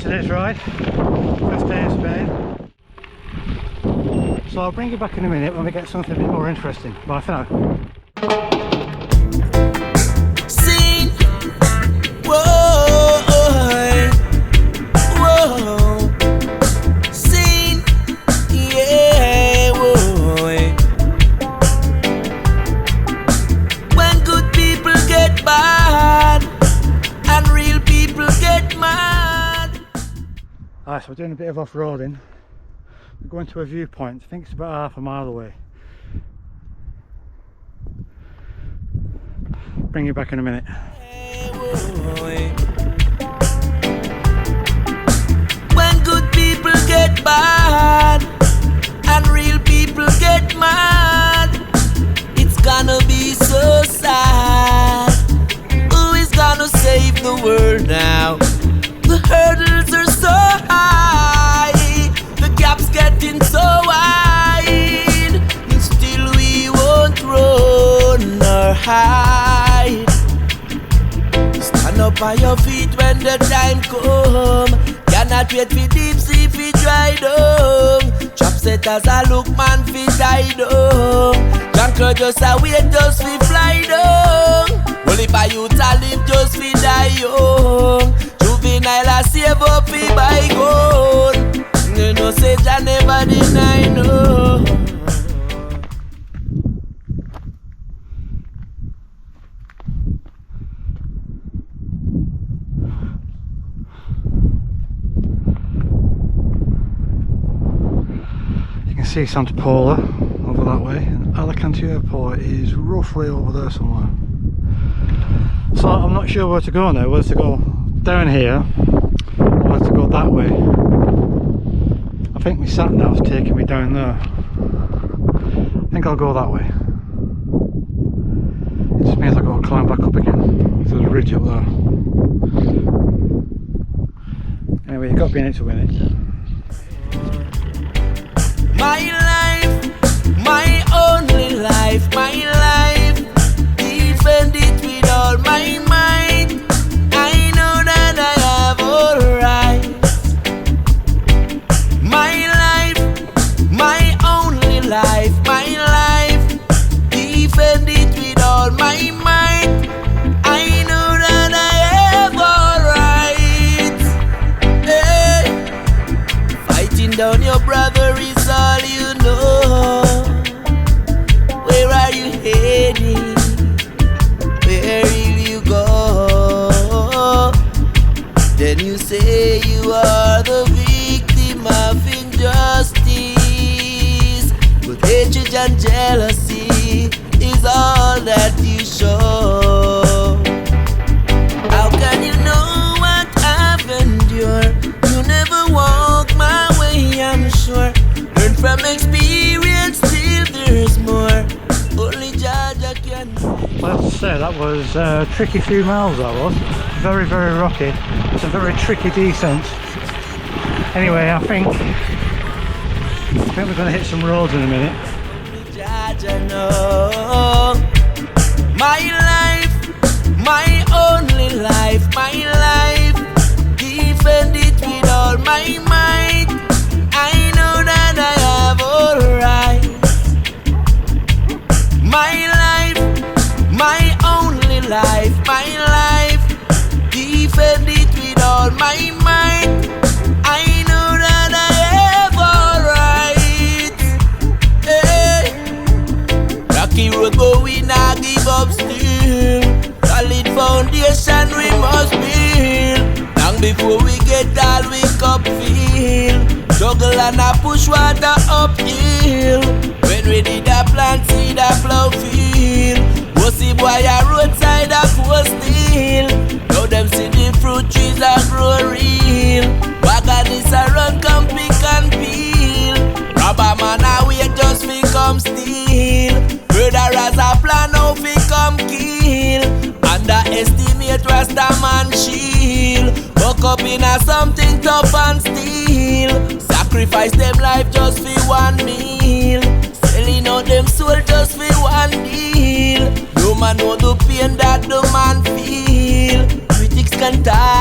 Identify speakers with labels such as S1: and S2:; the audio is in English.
S1: today's ride. First day in Spain. So I'll bring you back in a minute when we get something a bit more interesting. Bye for now.
S2: Sing. Whoa, whoa. Sing. Yeah, whoa. When good people get bad and real people get mad.
S1: Alright, so we're doing a bit of off-roading. We're going to a viewpoint. I think it's about half a mile away. Bring you back in a minute.
S2: When good people get bad and real people get mad, it's gonna be so sad. Who is gonna save the world now? The hurdles are so high, the gap's getting so wide, and still we won't run or hide. Stand up on your feet when the time come. Cannot wait for deep sea fi dry down. Trap setters a look man fi tie down. Junker just a wait just fi fly down. Only by you to live just fi die young. Juvenile a save up fi bygone. You know say Jah never deny no.
S1: See Santa Pola over that way, and Alicante Airport is roughly over there somewhere. So I'm not sure where to go now, whether to go down here or whether to go that way. I think my sat nav's taking me down there. I think I'll go that way. It just means I've got to climb back up again to the ridge up there. Anyway, you've got to be in it to win it.
S2: My life, my only life, my life. Defend it with all my might. I know that I have all rights. My life, my only life, my life. Defend it with all my might. I know that I have all rights. Hey. Fighting down your brother is all you know. Where are you heading? Where will you go? Then you say you are the victim of injustice, but hatred and jealousy is all that you show. How can you know what I've endured? You never walk my way, I'm sure. Learn from experience till there's more. Only Jah can.
S1: I have to say that was a tricky few miles, that was. Very, very rocky. It's a very tricky descent. Anyway, I think we're going to hit some roads in a minute.
S2: Jah know. My life, my only life, my life. Defend it with all my might. I know that I have all rights. My life, my only life, my life. Defend it with all my might. I know that I have all rights. Hey. Rocky road but we not give up still. Solid foundation we must build. Long before we get all we cup feel. Struggle and a push water uphill. When we did a plant seed a plow field. Wussy boy a roadside a full steel. Now them see the fruit trees a grow real. Wagon is a run come pick and peel. Rubber man a wait just fi come steal. Murderers a plan how fi come kill. Underestimate Rasta man shield. Woke up in a something tough and steel. Sacrifice them life just for one meal. Selling out them soul just for one deal. No man know the pain that the man feel. Critics can talk